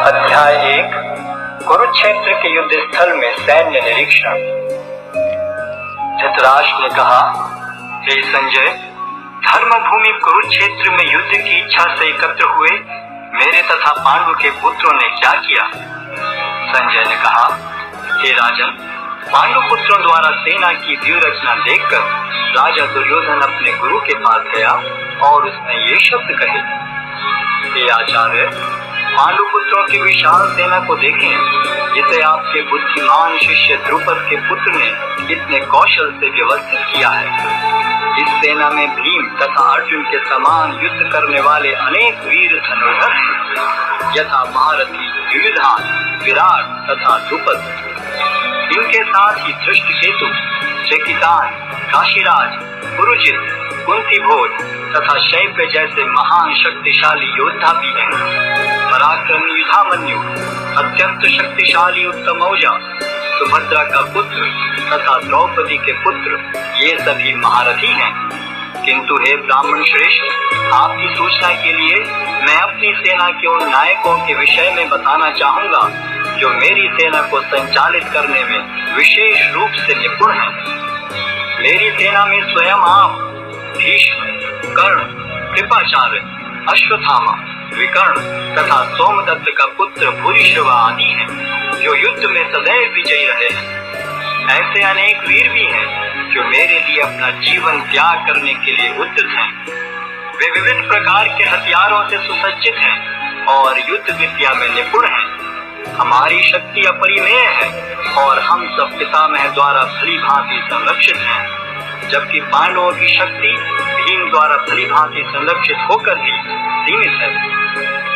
अध्याय 1 कुरुक्षेत्र के युद्ध स्थल में सैन्य निरीक्षण। धृतराष्ट्र ने कहा, हे संजय, धर्मभूमि कुरुक्षेत्र में युद्ध की इच्छा से एकत्र हुए मेरे तथा पांडु के पुत्रों ने क्या किया? संजय ने कहा, हे राजन, पांडु पुत्रों द्वारा सेना की व्यूह रचना देखकर राजा दुर्योधन अपने गुरु के पास गया और उसने ये शब्द कहे, हे आचार्य, पांडु पुत्रों की विशाल सेना को देखें, जिसे आपके बुद्धिमान शिष्य द्रुपद के पुत्र ने इतने कौशल से व्यवस्थित किया है। इस सेना में भीम तथा अर्जुन के समान युद्ध करने वाले अनेक वीर धनुर्धर हैं, यथा महारथी युयुधान, विराट तथा द्रुपद। इनके साथ ही धृष्टकेतु, चेकितान, काशीराज, पुरुजित, कुंतीभोज तथा शैव्य जैसे महान शक्तिशाली योद्धा भी हैं। पराक्रमी युधामन्यु, अत्यंत शक्तिशाली उत्तमौजा, सुभद्रा का पुत्र तथा द्रौपदी के पुत्र, ये सभी महारथी हैं। किंतु हे ब्राह्मण श्रेष्ठ, आपकी सूचना के लिए मैं अपनी सेना के उन नायकों के विषय में बताना चाहूंगा जो मेरी सेना को संचालित करने में विशेष रूप से निपुण हैं। मेरी सेना में स्वयं आप, भीष्म, कर्ण, कृपाचार्य, अश्वत्थामा, विकर्ण तथा सोमदत्त का पुत्र भूरिश्रवा आदि हैं, जो युद्ध में सदैव विजयी रहे हैं। ऐसे अनेक वीर भी हैं जो मेरे लिए अपना जीवन त्याग करने के लिए उद्यत हैं। वे विभिन्न प्रकार के हथियारों से सुसज्जित हैं और युद्ध विद्या में निपुण हैं। हमारी शक्ति अपरिमेय है और हम सब पितामह द्वारा भली भांति संरक्षित हैं, जबकि पांडवों की शक्ति भीम द्वारा भली भांति संरक्षित होकर भी सीमित है।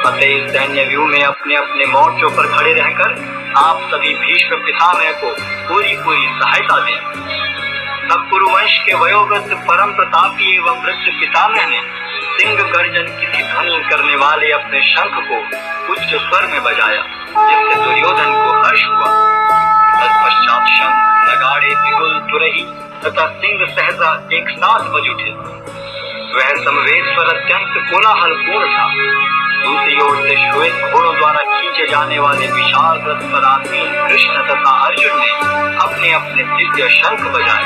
अतः इस सैन्य व्यूह में अपने अपने मोर्चों पर खड़े रहकर आप सभी भीष्म पितामह को पूरी सहायता दें। तब कुरुवंश के वयोवृद्ध परम प्रतापी एवं वृद्ध पितामह ने सिंह गर्जन की ध्वनि करने वाले अपने शंख को उच्च स्वर में बजाया, जिससे दुर्योधन को हर्ष हुआ। तत्पश्चात शंख, नगाड़े, बिगुल, तुरही तथा सिंह सहसा एक साथ बज उठे। वह समवेत स्वर अत्यंत कोलाहलपूर्ण था। दूसरी ओर से श्वेत घोड़ों द्वारा खींचे जाने वाले विशाल रथ पर आसीन कृष्ण तथा अर्जुन ने अपने अपने दिव्य शंख बजाए।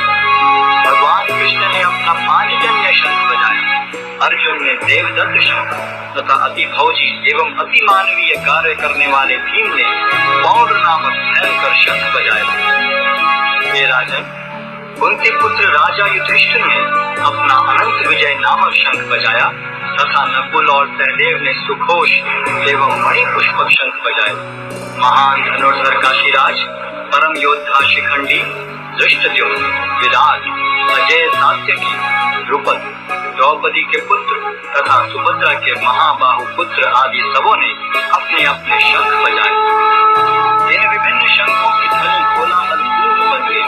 भगवान कृष्ण ने अपना पांचजन्य शंख बजाया, अर्जुन ने देवदत्त शंख तथा अति भौजी एवं अति मानवीय कार्य करने वाले भीम ने पौंड नामक भयंकर शंख बजाया। हे राजन, कुंती पुत्र राजा युधिष्ठिर ने अपना अनंत विजय नामक शंख बजाया तथा नकुल और सहदेव ने सुघोष एवं मणिपुष्पक शंख बजाए। महान धनुर्धर काशीराज, परम योद्धा शिखंडी, धृष्टद्युम्न, विराट, अजय सात्यकी, द्रुपद, द्रौपदी के पुत्र तथा सुभद्रा के महाबाहु पुत्र आदि सबों ने अपने अपने शंख बजाए। इन विभिन्न शंखों की ध्वनि कोलाहलपूर्ण बन गई,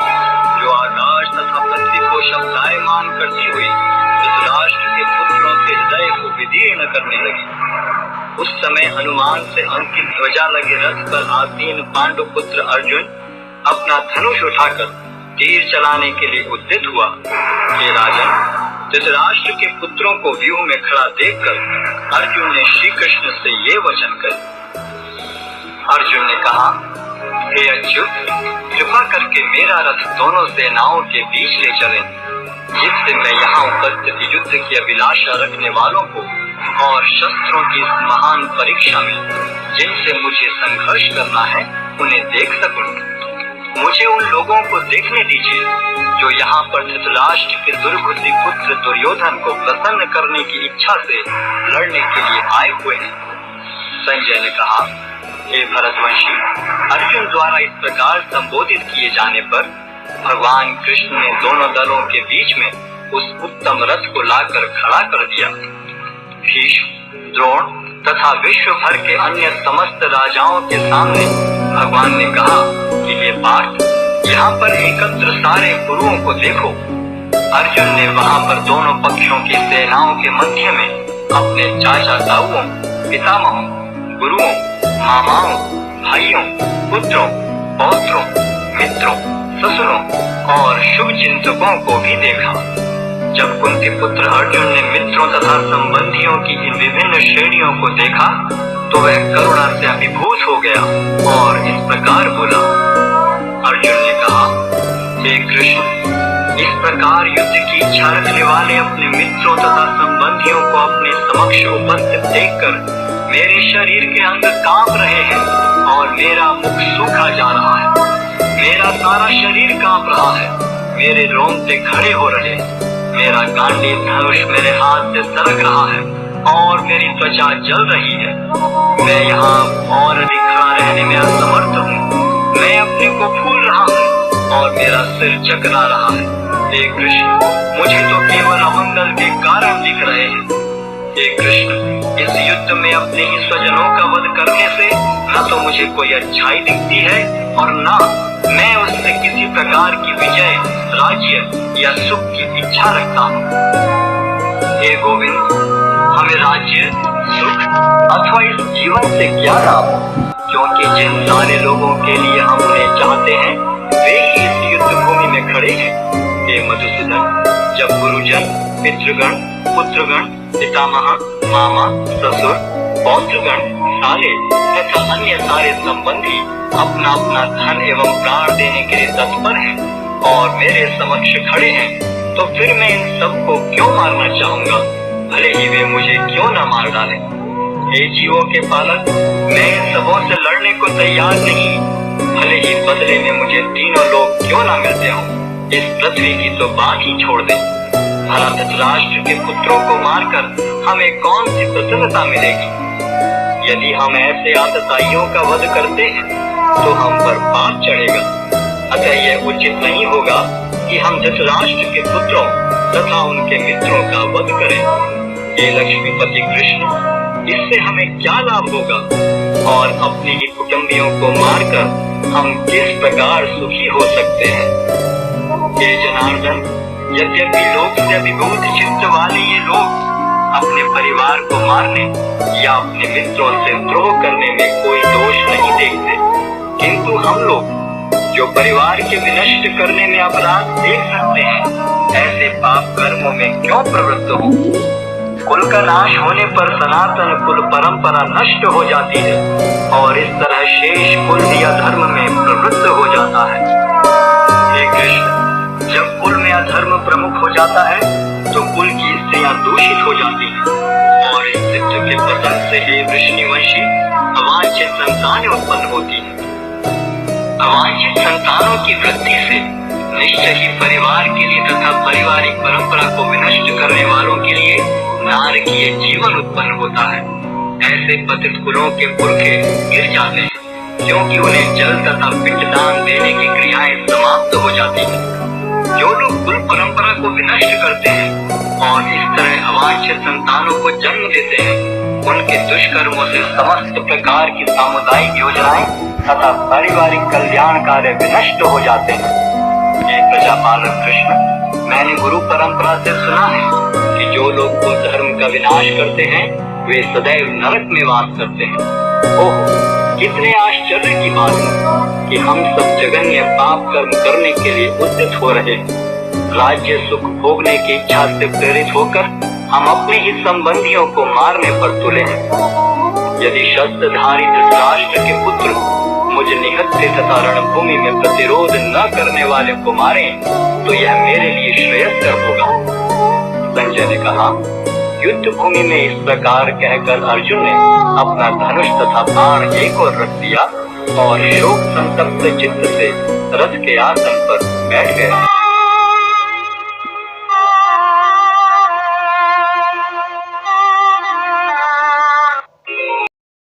जो आकाश तथा पृथ्वी को शब्दायमान करती हुई धृतराष्ट्र के पुत्रों के हृदय को विदीर्ण करने लगी। उस समय हनुमान से अंकित ध्वजा लगे रथ पर आसीन पांडु पुत्र अर्जुन अपना धनुष उठाकर तीर चलाने के लिए उद्यत हुआ। हे राजन, धृतराष्ट्र के पुत्रों को व्यूह में खड़ा देखकर अर्जुन ने श्री कृष्ण से ये वचन कहे। अर्जुन ने कहा, हे अच्युत, कृपा करके मेरा रथ दोनों सेनाओं के बीच ले चलें, जिससे मैं यहाँ उपस्थित युद्ध की अभिलाषा रखने वालों को और शस्त्रों की इस महान परीक्षा में जिनसे मुझे संघर्ष करना है उन्हें देख सकूं। मुझे उन लोगों को देखने दीजिए जो यहाँ पर धृतराष्ट्र के दुर्बुद्धि पुत्र दुर्योधन को प्रसन्न करने की इच्छा से लड़ने के लिए आए हुए हैं। संजय ने कहा, हे भरतवंशी, अर्जुन द्वारा इस प्रकार संबोधित किए जाने पर भगवान कृष्ण ने दोनों दलों के बीच में उस उत्तम रथ को लाकर खड़ा कर दिया। भीष्म, द्रोण तथा विश्व भर के अन्य समस्त राजाओं के सामने भगवान ने कहा कि हे पार्थ, यहाँ पर एकत्र सारे गुरुओं को देखो। अर्जुन ने वहाँ पर दोनों पक्षों की सेनाओं के मध्य में अपने चाचा ताऊओं, पितामहों, गुरुओं, मामाओं, भाइयों, पुत्रों, पौत्रों, मित्रों, ससुरों और शुभ चिंतकों को भी देखा। जब कुंती पुत्र अर्जुन ने मित्रों तथा संबंधियों की इन विभिन्न श्रेणियों को देखा तो वह करुणा से अभिभूत हो गया और इस प्रकार बोला। अर्जुन ने कहा, हे कृष्ण, इस प्रकार युद्ध की इच्छा रखने वाले अपने मित्रों तथा संबंधियों को अपने समक्ष उपस्थित देखकर मेरे शरीर के अंग कांप रहे हैं और मेरा मुख सूखा जा रहा है। मेरा सारा शरीर कांप रहा है, मेरे रोंगटे खड़े हो रहे हैं, मेरा गांडीव धनुष मेरे हाथ से सरक रहा है और मेरी त्वचा जल रही है। मैं यहाँ और अधिक खड़ा रहने में असमर्थ हूँ। मैं अपने को भूल रहा हूँ और मेरा सिर चकरा रहा है। हे कृष्ण, मुझे तो केवल अमंगल के कारण दिख रहे हैं। हे कृष्ण, इस युद्ध में अपने ही स्वजनों का वध करने से न तो मुझे कोई अच्छाई दिखती है और न मैं उससे किसी प्रकार की विजय, राज्य या सुख की इच्छा रखता हूँ। हे गोविंद, हमें राज्य, सुख अथवा इस जीवन से क्या लाभ? क्योंकि जिन सारे लोगों के लिए हम उन्हें चाहते हैं वे ही इस युद्ध भूमि में खड़े हैं। हे मधुसूदन, जब गुरुजन, पितृगण, पुत्रगण, पितामह, मामा, ससुर, पौत्रगण, साले तथा अन्य सारे संबंधी अपना अपना धन एवं प्राण देने के लिए तत्पर हैं और मेरे समक्ष खड़े हैं, तो फिर मैं इन सबको क्यों मारना चाहूंगा, भले ही वे मुझे क्यों न मार डालें। हे जीवों के पालक, मैं इन सबों से लड़ने को तैयार नहीं, भले ही बदले में मुझे तीनों लोग क्यों न मिलते हों। इस पृथ्वी की तो बात ही छोड़ दें। भला धृतराष्ट्र के पुत्रों को मारकर हमें कौन सी प्रसन्नता मिलेगी? यदि हम ऐसे आतताइयों का वध करते हैं तो हम पर पाप चढ़ेगा। अतः यह उचित नहीं होगा कि हम धृतराष्ट्र के पुत्रों तथा उनके मित्रों का वध करें। हे लक्ष्मीपति कृष्ण, इससे हमें क्या लाभ होगा और अपने ही कुटुंबियों को मारकर हम किस प्रकार सुखी हो सकते हैं? हे जनार्दन, यद्यपि लोक से अभिभूत चित्त वाले ये लोग अपने परिवार को मारने या अपने मित्रों से द्रोह करने में कोई दोष नहीं देखते, किंतु हम लोग जो परिवार के विनष्ट करने में अपराध देख सकते हैं, ऐसे पाप कर्मों में क्यों प्रवृत्त हो? कुल का नाश होने पर सनातन कुल परंपरा नष्ट हो जाती है और इस तरह शेष कुल या धर्म में प्रवृत्त हो जाता है। हे कृष्ण, जब कुल में अधर्म प्रमुख हो जाता है तो कुल की स्त्रियां दूषित हो जाती हैं और इस चित्र के पतन से हे वृष्णिवंशी अवांछित संतानें उत्पन्न होती हैं। अवांछित संतानों की वृद्धि से निश्चय ही परिवार के लिए तथा पारिवारिक परंपरा को विनष्ट करने वालों के लिए नारकीय जीवन उत्पन्न होता है। ऐसे पतित कुलों के पुरखे गिर जाते हैं क्योंकि उन्हें जल तथा पिंडदान देने की क्रियाएं समाप्त हो जाती हैं। जो लोग कुल परंपरा को विनष्ट करते हैं और इस तरह अवांछित संतानों को जन्म देते हैं, उनके दुष्कर्मों से समस्त प्रकार की सामुदायिक योजनाएं तथा पारिवारिक कल्याण कार्य विनष्ट हो जाते हैं। ये प्रजापालक कृष्ण, मैंने गुरु परंपरा से सुना है कि जो लोग कुल धर्म का विनाश करते हैं वे सदैव नरक में वास करते हैं। ओह, कितने आश्चर्य की बात है कि हम सब जघन्य पाप कर्म करने के लिए उद्यत हो रहे हैं। राज्य सुख भोगने की इच्छा से प्रेरित होकर हम अपने ही संबंधियों को मारने पर तुले हैं। यदि शस्त्रधारी धृतराष्ट्र के पुत्र मुझ निहत्थे तथा रणभूमि में प्रतिरोध न करने वाले को मारें तो यह मेरे लिए श्रेयस्कर होगा। संजय ने कहा, युद्ध भूमि में इस प्रकार कहकर अर्जुन ने अपना धनुष तथा बाण एक ओर रख दिया और शोक संतप्त चित्त से रथ के आसन पर बैठ गया।